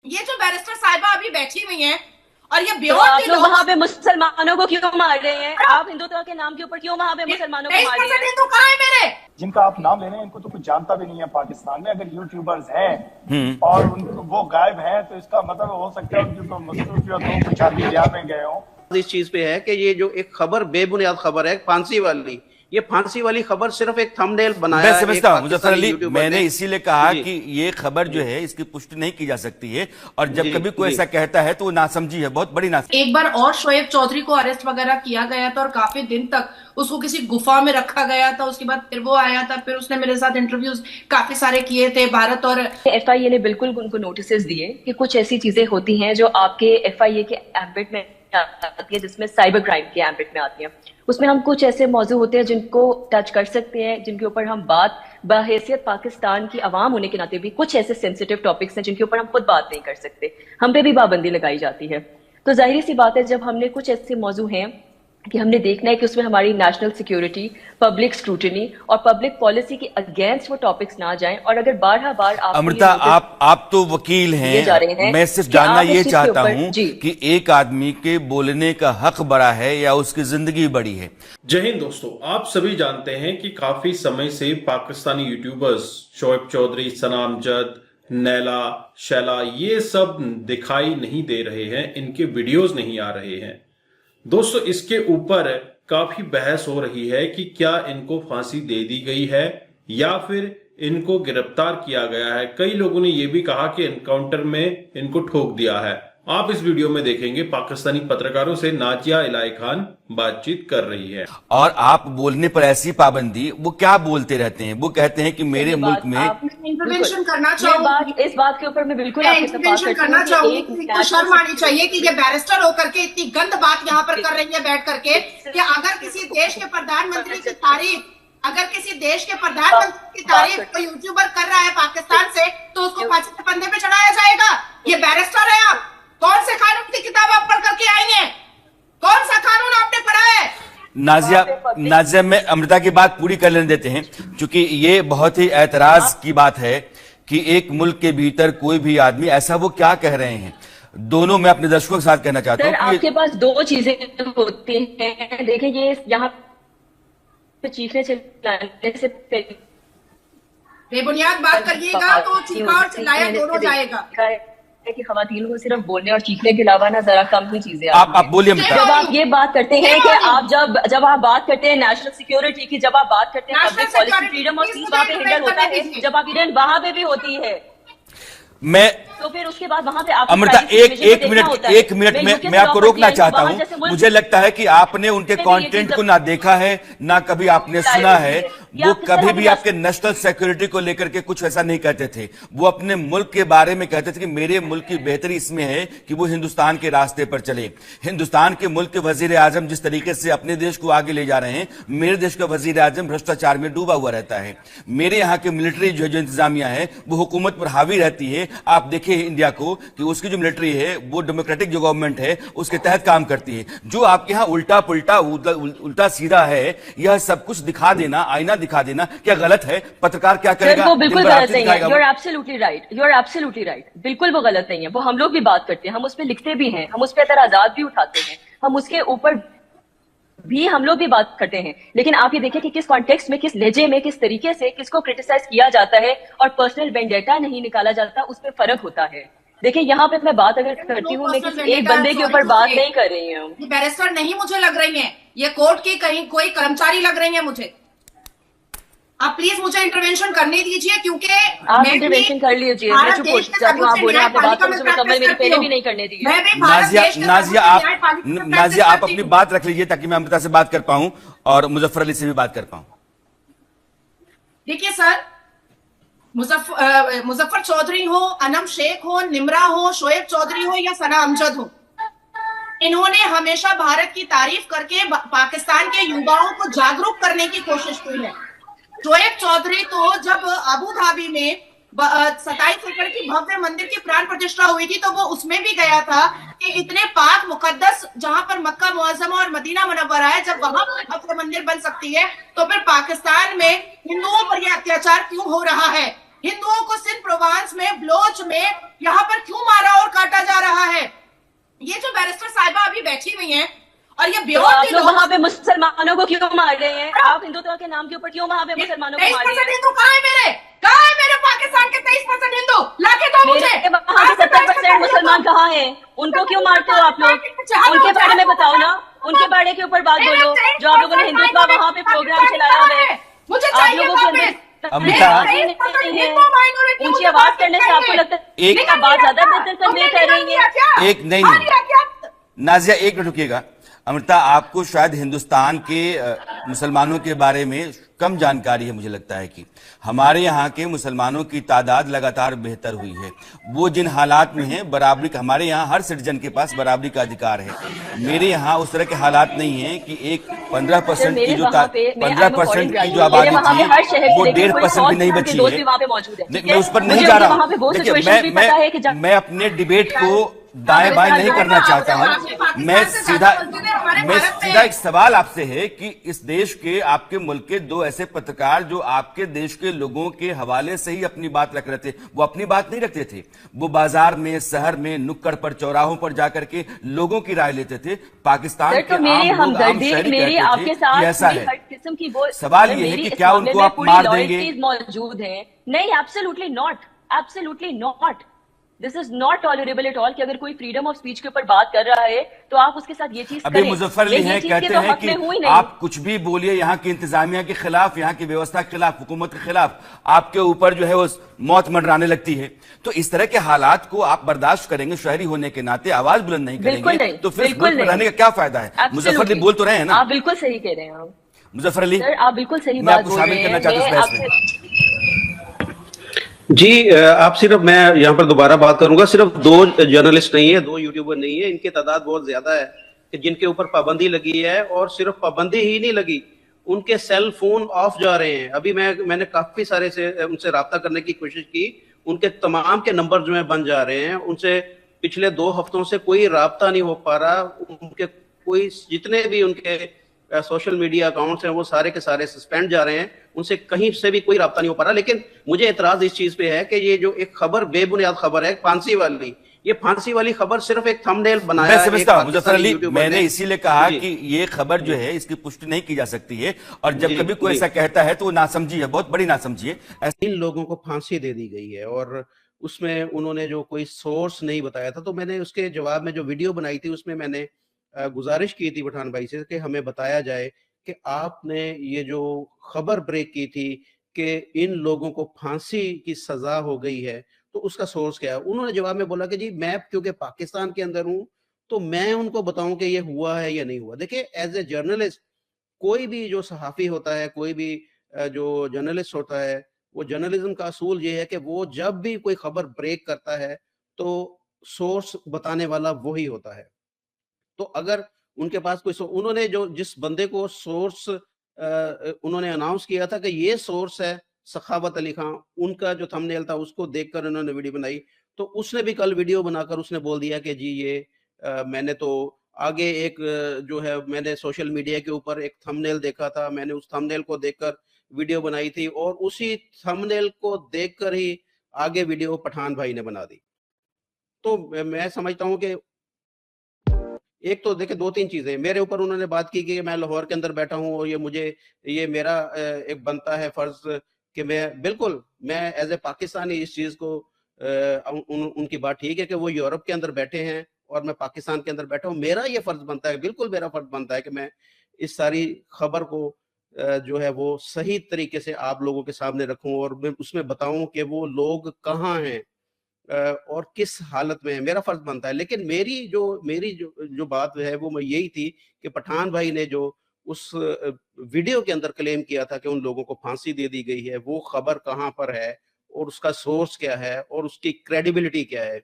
ये जो बैरिस्टर साहिबा अभी बैठी हुई हैं और ये तो आप लोग वहाँ पे मुसलमानों को क्यों मार रहे हैं? आप हिंदुत्व के नाम के ऊपर क्यों वहाँ पे मुसलमानों को मार रहे हैं? हिंदू कहाँ है मेरे? जिनका आप नाम ले रहे हैं इनको तो कुछ जानता भी नहीं है पाकिस्तान में। अगर यूट्यूबर्स हैं और उनको वो गायब हैं तो इसका मतलब हो सकता है उनकी तो मसरूफियत हो, कुछ शादी ब्याह में गए हों। इस चीज पे है कि ये जो एक खबर बेबुनियाद खबर है फांसी वाली, ये फांसी वाली खबर सिर्फ एक थंबनेल बनाया। मैं समझता हूं मुजफ्फर अली, मैंने इसीलिए कहा कि ये खबर जो है इसकी पुष्टि नहीं की जा सकती है और जब कभी कोई ऐसा कहता है तो वो नासमझी है, बहुत बड़ी नासमझी। एक बार और शोएब चौधरी को अरेस्ट वगैरह किया गया था और काफी दिन तक उसको किसी गुफा में रखा गया था। उसके बाद फिर वो आया था, फिर उसने मेरे साथ इंटरव्यूज काफी सारे किए थे। भारत और FIA ने बिल्कुल उनको नोटिस दिए कि कुछ ऐसी चीजें होती हैं जो आपके FIA के एम्बिट में आती है, जिसमें साइबर क्राइम के एम्बिट में आती है। उसमें हम कुछ ऐसे मौजू होते हैं जिनको टच कर सकते हैं, जिनके ऊपर हम बात बहैसियत पाकिस्तान की आवाम होने के नाते भी कुछ ऐसे सेंसिटिव टॉपिक्स हैं जिनके ऊपर हम खुद बात नहीं कर सकते, हम पे भी पाबंदी लगाई जाती है। तो जाहिर सी बात है जब हमने कुछ ऐसे मौजू हैं कि हमने देखना है कि उसमें हमारी नेशनल सिक्योरिटी, पब्लिक स्क्रूटनी और पब्लिक पॉलिसी के अगेंस्ट वो टॉपिक्स ना जाएं। और अगर बार अमृता, आप तो वकील हैं, मैं सिर्फ जानना ये चाहता हूं कि एक आदमी के बोलने का हक बड़ा है या उसकी जिंदगी बड़ी है। जय हिंद दोस्तों, आप सभी जानते हैं कि काफी समय से पाकिस्तानी यूट्यूबर्स शोएब चौधरी, सना अमजद, नैला, शैला ये सब दिखाई नहीं दे रहे हैं, इनके वीडियोस नहीं आ रहे हैं। दोस्तों इसके ऊपर काफी बहस हो रही है कि क्या इनको फांसी दे दी गई है या फिर इनको गिरफ्तार किया गया है। कई लोगों ने यह भी कहा कि एनकाउंटर में इनको ठोक दिया है। आप इस वीडियो में देखेंगे पाकिस्तानी पत्रकारों से नाजिया इलाही खान बातचीत कर रही है। और आप बोलने पर ऐसी पाबंदी, वो क्या बोलते रहते हैं? वो कहते हैं कि मेरे मुल्क में इंटरवेंशन करना चाहूँ। इस बात के ऊपर मैं बिल्कुल इंटरवेंशन करना चाहूँ। शर्म आनी चाहिए कि ये बैरिस्टर होकर के इतनी गंद बात यहाँ पर कर रही है बैठ करके कि अगर किसी देश के प्रधानमंत्री की तारीफ, अगर किसी देश के प्रधानमंत्री की तारीफ कोई यूट्यूबर कर रहा है पाकिस्तान से तो उसको फांसी के फंदे पे चढ़ाया जाएगा। ये बैरिस्टर है आप? कौन से कानून की किताब आप पढ़ करके आई हैं? कौन सा कानून आपने पढ़ा है? नाजिया में अमृता की बात पूरी कर लेने देते हैं, क्योंकि ये बहुत ही ऐतराज की बात है कि एक मुल्क के भीतर कोई भी आदमी ऐसा, वो क्या कह रहे हैं दोनों मैं अपने दर्शकों के साथ कहना चाहता हूँ। आपके पास दो चीजें होती हैं। देखिए ये यहाँ पे चीखने चिल्लाने से बेबुनियाद बात करिएगा तो चीखा और चिल्लाया दोनों जाएगा कि खवातीनों को सिर्फ बोलने और चीखने के अलावा ना जरा कम ही चीजें आप बोलिए। जब आप ये बात करते हैं कि आप जब आप बात करते हैं नेशनल सिक्योरिटी की, जब आप बात करते हैं public policy, freedom of speech वहां पे हिंडन होता है, जब आप हिंडन वहां पे भी होती है तो फिर उसके बाद वहां पे आप अमृता एक मिनट मैं आपको रोकना चाहता हूं। मुझे लगता है कि आपने उनके कंटेंट को ना देखा है ना कभी आपने सुना है। वो कभी भी आपके नेशनल सिक्योरिटी को लेकर के कुछ ऐसा नहीं कहते थे। वो अपने मुल्क के बारे में कहते थे कि मेरे मुल्क की बेहतरी इसमें है कि वो हिंदुस्तान के रास्ते पर चले। हिंदुस्तान के मुल्क के वजीर आजम जिस तरीके से अपने देश को आगे ले जा रहे हैं, मेरे देश का वजीर आजम भ्रष्टाचार में डूबा हुआ रहता है। मेरे यहाँ की मिलिट्री जो इंतजामिया है वो हुकूमत पर हावी रहती है। आप देखिए इंडिया को कि उसकी जो मिलिट्री है वो डेमोक्रेटिक जो गवर्नमेंट है उसके तहत काम करती है। जो आपके यहाँ उल्टा पुल्टा उल्टा सीधा है, यह सब कुछ दिखा देना, आईना दिखा देना, क्या गलत है? पत्रकार क्या करेगा? वो बिल्कुल गलत नहीं है। You are absolutely right, you are absolutely right. बिल्कुल वो गलत नहीं है। वो हम लोग भी बात करते हैं, हम उस पर लिखते भी हैं, हम उस पर एतराजात भी उठाते हैं, हम उसके ऊपर भी हम लोग भी बात करते हैं। लेकिन आप ये देखिए कि किस कॉन्टेक्स्ट में, किस लहजे में, किस तरीके से किसको क्रिटिसाइज किया जाता है और पर्सनल वेंडेटा नहीं निकाला जाता, उस पर फर्क होता है। देखिए यहाँ पे मैं बात अगर करती हूँ, मैं किसी एक बंदे के ऊपर बात नहीं कर रही हूँ। ये बैरिस्टर नहीं मुझे लग रही है, ये कोर्ट की कहीं कोई कर्मचारी लग रही है मुझे। आप प्लीज मुझे इंटरवेंशन करने दीजिए, क्योंकि आप इंटरवेंशन कर लीजिए। मैं चुप हो जाती हूँ, आप बोल रहे हैं, आपने बात मुकम्मल मेरी पहले भी नहीं करने दी। नाजिया आप अपनी बात रख लीजिए ताकि मैं अमृता से बात कर पाऊं और मुजफ्फर अली से भी बात कर पाऊं। देखिए सर, मुजफ्फर चौधरी हो, अनम शेख हो, निमरा हो, शोएब चौधरी हो या सना अमजद हो, इन्होंने हमेशा भारत की तारीफ करके पाकिस्तान के युवाओं को जागरूक करने की कोशिश की है। शोएब चौधरी तो जब अबू धाबी में 27 एकड़ की भव्य मंदिर की प्राण प्रतिष्ठा हुई थी तो वो उसमें भी गया था कि इतने पाक मुकद्दस जहां पर मक्का मुअज़्ज़मा और मदीना मुनव्वरा है, जब वहां पर भव्य मंदिर बन सकती है तो फिर पाकिस्तान में हिंदुओं पर यह अत्याचार क्यों हो रहा है? हिंदुओं को सिंध प्रोवांस में, बलोच में यहाँ पर क्यों मारा और बैठी हुई हैं और ये तो बेहोश आप लोग वहां पे मुसलमानों को क्यों मार रहे हैं? आप हिंदुत्व के नाम के ऊपर क्यों वहां पे मुसलमानों को मार रहे 23% हैं? हिंदू कहाँ है मेरे पाकिस्तान के 23% हिंदू लाके दो मुझे। मेरे वहां पे 70% मुसलमान कहाँ हैं? उनको क्यों मारते हो आप लोग? उनके बारे में बताओ ना, उनके बारे के ऊपर बात बोलो। जो आप लोगों ने हिंदुत्व वहां पे प्रोग्राम चलाया हुआ है, मुझे आप चाहिए लोगों के अंदर अमिता, ऊंची आवाज करने से आपको लगता है एक- आप बात ज्यादा बेहतर कन्वे कर रही है। एक नहीं नाजिया, एक मिनट रुकिएगा। अमृता, आपको शायद हिंदुस्तान के मुसलमानों के बारे में कम जानकारी है। मुझे लगता है कि हमारे यहाँ के मुसलमानों की तादाद लगातार बेहतर हुई है। वो जिन हालात में हैं, बराबरी का, हमारे यहाँ हर सिटीजन के पास बराबरी का अधिकार है। मेरे यहाँ उस तरह के हालात नहीं है कि एक 15% की जो 15% की जो आबादी थी वो 1.5% भी नहीं बची है। मैं उस पर नहीं जा रहा हूँ। देखिए, मैं अपने डिबेट को दाएं बाएं नहीं करना चाहता हूं। मैं सीधा एक सवाल आपसे है कि इस देश के, आपके मुल्क के दो ऐसे पत्रकार जो आपके देश के लोगों के हवाले से ही अपनी बात रख रहे थे, वो अपनी बात नहीं रखते थे। वो बाजार में, शहर में, नुक्कड़ पर, चौराहों पर जाकर के लोगों की राय लेते थे। पाकिस्तान के मेरी हमदर्दी, मेरी आपके साथ ऐसा है। हर किस्म की वो सवाल ये है कि क्या उनको आप मार देंगे? मौजूद है? नहीं, absolutely not, absolutely not. This is not tolerable at all कि अगर कोई फ्रीडम ऑफ स्पीच के ऊपर बात कर रहा है तो आप उसके साथ ये चीज अभी मुजफ्फर अली हैं, कहते हैं कि आप कुछ भी बोलिए यहाँ की इंतजामिया के खिलाफ, यहाँ की व्यवस्था के खिलाफ, हुकूमत के खिलाफ, आपके ऊपर जो है वो मौत मंडराने लगती है। तो इस तरह के हालात को आप बर्दाश्त करेंगे शहरी होने के नाते, आवाज बुलंद नहीं करेंगे तो फिर रहने का क्या फायदा है? मुजफ्फर अली बोल तो रहे हैं ना? आप बिल्कुल सही कह रहे हैं। आप मुजफ्फर अली, आप बिल्कुल सही बात बोल रहे हैं। शामिल करना चाहता हूं जी। आप सिर्फ, मैं यहाँ पर दोबारा बात करूंगा, सिर्फ 2 जर्नलिस्ट नहीं है, 2 यूट्यूबर नहीं है, इनकी तादाद बहुत ज्यादा है कि जिनके ऊपर पाबंदी लगी है। और सिर्फ पाबंदी ही नहीं लगी, उनके सेल फोन ऑफ जा रहे हैं। अभी मैंने काफी सारे से उनसे राब्ता करने की कोशिश की, उनके तमाम के नंबर जो है बंद जा रहे हैं। उनसे पिछले 2 हफ्तों से कोई राब्ता नहीं हो पा रहा। उनके कोई, जितने भी उनके सोशल मीडिया अकाउंट्स हैं वो सारे के सारे सस्पेंड जा रहे हैं। उनसे कहीं से भी कोई राब्ता नहीं हो पा रहा। लेकिन मुझे एतराज इस चीज पे है कि ये जो एक खबर, बेबुनियाद खबर है, फांसी वाली, ये फांसी वाली खबर सिर्फ एक थंबनेल बनाया। मैं समझता हूं मुजफ्फर अली, मैंने इसीलिए कहा कि ये खबर जो है इसकी पुष्टि नहीं की जा सकती है, और जब कभी कोई ऐसा कहता है तो वो नासमझी है, बहुत बड़ी नासमझी है। इन लोगों को फांसी दे दी गई है और उसमें उन्होंने जो कोई सोर्स नहीं बताया था, तो मैंने उसके जवाब में जो वीडियो बनाई थी उसमें मैंने गुजारिश की थी पठान भाई से कि हमें बताया जाए कि आपने ये जो खबर ब्रेक की थी कि इन लोगों को फांसी की सजा हो गई है, तो उसका सोर्स क्या है। उन्होंने जवाब में बोला कि जी मैं क्योंकि पाकिस्तान के अंदर हूं तो मैं उनको बताऊं कि ये हुआ है या नहीं हुआ। देखिए, एज ए जर्नलिस्ट, कोई भी जो सहाफी होता है, कोई भी जो जर्नलिस्ट होता है, वो जर्नलिज्म का असूल ये है कि वो जब भी कोई खबर ब्रेक करता है तो सोर्स बताने वाला वही होता है। तो अगर उनके पास कोई उन्होंने जो जिस बंदे को सोर्स उन्होंने अनाउंस किया था कि ये सोर्स है सखावत अली खान, उनका जो थंबनेल था उसको देखकर उन्होंने वीडियो बनाई, तो उसने भी कल वीडियो बनाकर उसने बोल दिया कि जी ये मैंने तो आगे एक जो है मैंने सोशल मीडिया के ऊपर एक थंबनेल देखा था, मैंने उस थंबनेल को देखकर वीडियो बनाई थी और उसी थंबनेल को देखकर ही आगे वीडियो पठान भाई ने बना दी। तो मैं समझता हूं कि एक तो देखिए 2-3 चीजें मेरे ऊपर उन्होंने बात की कि मैं लाहौर के अंदर बैठा हूं और ये मेरा एक बनता है फर्ज कि मैं एज ए पाकिस्तानी इस चीज को उनकी बात ठीक है कि वो यूरोप के अंदर बैठे हैं और मैं पाकिस्तान के अंदर बैठा हूं। मेरा ये फर्ज बनता है, बिल्कुल मेरा फर्ज बनता है कि मैं इस सारी खबर को जो है वो सही तरीके से आप लोगों के सामने रखूं और मैं उसमें बताऊं कि वो लोग कहाँ हैं और किस हालत में है। मेरा फर्ज बनता है। लेकिन मेरी जो बात है वो यही थी कि पठान भाई ने जो उस वीडियो के अंदर क्लेम किया था कि उन लोगों को फांसी दे दी गई है, वो खबर कहाँ पर है और उसका सोर्स क्या है और उसकी क्रेडिबिलिटी क्या है।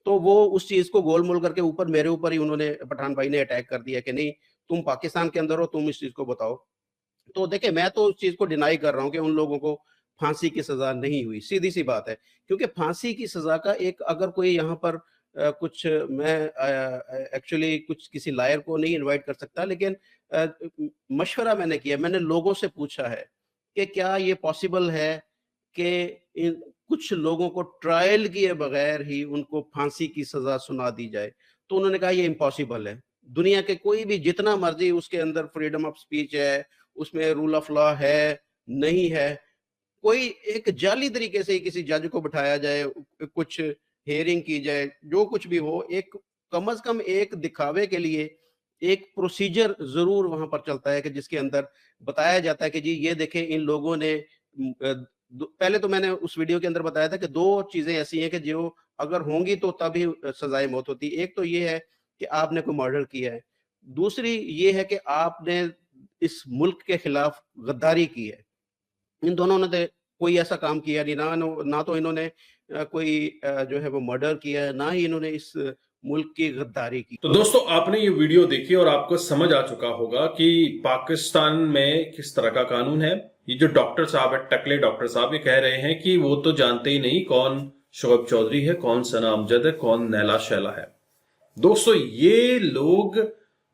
तो वो उस चीज को गोलमोल करके ऊपर मेरे ऊपर ही उन्होंने, पठान भाई ने अटैक कर दिया कि नहीं तुम पाकिस्तान के अंदर हो, तुम इस चीज को बताओ। तो देखिए, मैं तो उस चीज को डिनाई कर रहा हूँ कि उन लोगों को फांसी की सजा नहीं हुई, सीधी सी बात है। क्योंकि फांसी की सजा का एक, अगर कोई यहाँ पर कुछ, मैं एक्चुअली कुछ किसी लायर को नहीं इनवाइट कर सकता, लेकिन मशवरा मैंने किया, मैंने लोगों से पूछा है कि क्या ये पॉसिबल है कि कुछ लोगों को ट्रायल किए बगैर ही उनको फांसी की सजा सुना दी जाए। तो उन्होंने कहा ये इम्पॉसिबल है। दुनिया के कोई भी जितना मर्जी उसके अंदर फ्रीडम ऑफ स्पीच है, उसमें रूल ऑफ लॉ है, नहीं है, कोई एक जाली तरीके से किसी जज को बिठाया जाए, कुछ हेयरिंग की जाए, जो कुछ भी हो, एक कम से कम एक दिखावे के लिए एक प्रोसीजर जरूर वहां पर चलता है कि जिसके अंदर बताया जाता है कि जी ये देखें इन लोगों ने पहले तो मैंने उस वीडियो के अंदर बताया था कि दो चीजें ऐसी हैं कि जो अगर होंगी तो तभी सजाए मौत होती है। एक तो ये है कि आपने कोई मर्डर किया है, दूसरी ये है कि आपने इस मुल्क के खिलाफ गद्दारी की है। इन दोनों ने कोई ऐसा काम किया नहीं, ना तो इन्होंने कोई जो है वो मर्डर किया है, ना ही इन्होंने इस मुल्क की गद्दारी की। तो दोस्तों आपने ये वीडियो देखी और आपको समझ आ चुका होगा कि पाकिस्तान में किस तरह का कानून है। ये जो डॉक्टर साहब है, टकले डॉक्टर साहब, ये कह रहे हैं कि वो तो जानते ही नहीं कौन शोएब चौधरी है, कौन सना अमजद है, कौन नैला शैला है। दोस्तों ये लोग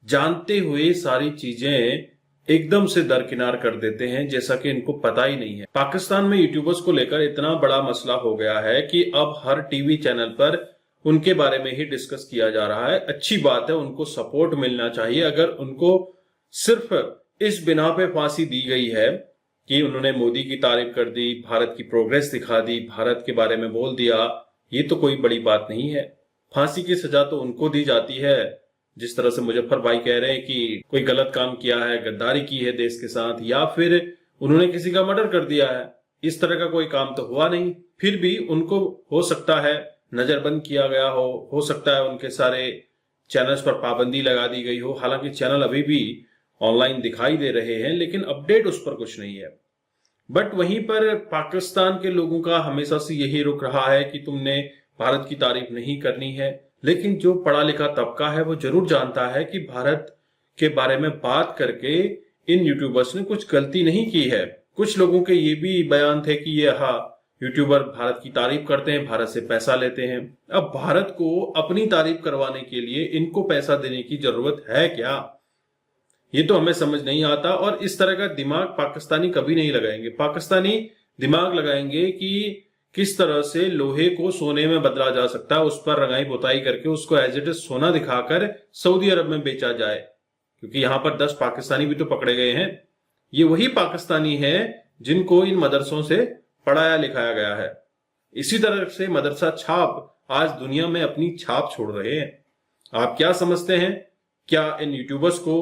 जानते हुए सारी चीजें एकदम से दरकिनार कर देते हैं जैसा कि इनको पता ही नहीं है। पाकिस्तान में यूट्यूबर्स को लेकर इतना बड़ा मसला हो गया है कि अब हर टीवी चैनल पर उनके बारे में ही डिस्कस किया जा रहा है। अच्छी बात है, उनको सपोर्ट मिलना चाहिए। अगर उनको सिर्फ इस बिना पे फांसी दी गई है कि उन्होंने मोदी की तारीफ कर दी, भारत की प्रोग्रेस दिखा दी, भारत के बारे में बोल दिया, ये तो कोई बड़ी बात नहीं है। फांसी की सजा तो उनको दी जाती है जिस तरह से मुजफ्फर भाई कह रहे हैं कि कोई गलत काम किया है, गद्दारी की है देश के साथ, या फिर उन्होंने किसी का मर्डर कर दिया है। इस तरह का कोई काम तो हुआ नहीं, फिर भी उनको हो सकता है नजरबंद किया गया हो सकता है उनके सारे चैनल्स पर पाबंदी लगा दी गई हो। हालांकि चैनल अभी भी ऑनलाइन दिखाई दे रहे हैं लेकिन अपडेट उस पर कुछ नहीं है। बट वहीं पर पाकिस्तान के लोगों का हमेशा से यही रुख रहा है कि तुमने भारत की तारीफ नहीं करनी है। लेकिन जो पढ़ा लिखा तबका है वो जरूर जानता है कि भारत के बारे में बात करके इन यूट्यूबर्स ने कुछ गलती नहीं की है। कुछ लोगों के ये भी बयान थे कि ये यूट्यूबर भारत की तारीफ करते हैं, भारत से पैसा लेते हैं। अब भारत को अपनी तारीफ करवाने के लिए इनको पैसा देने की जरूरत है क्या, ये तो हमें समझ नहीं आता। और इस तरह का दिमाग पाकिस्तानी कभी नहीं लगाएंगे। पाकिस्तानी दिमाग लगाएंगे कि किस तरह से लोहे को सोने में बदला जा सकता है, उस पर रंगाई पुताई करके उसको एज इट इज सोना दिखाकर सऊदी अरब में बेचा जाए। क्योंकि यहां पर 10 पाकिस्तानी भी तो पकड़े गए हैं। ये वही पाकिस्तानी है जिनको इन मदरसों से पढ़ाया लिखाया गया है। इसी तरह से मदरसा छाप आज दुनिया में अपनी छाप छोड़ रहे हैं। आप क्या समझते हैं, क्या इन यूट्यूबर्स को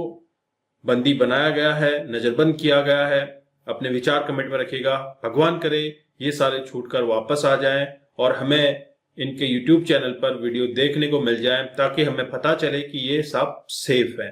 बंदी बनाया गया है, नजरबंद किया गया है? अपने विचार कमेंट में रखिएगा। भगवान करे ये सारे छूटकर वापस आ जाएं और हमें इनके YouTube चैनल पर वीडियो देखने को मिल जाए ताकि हमें पता चले कि ये सब सेफ है।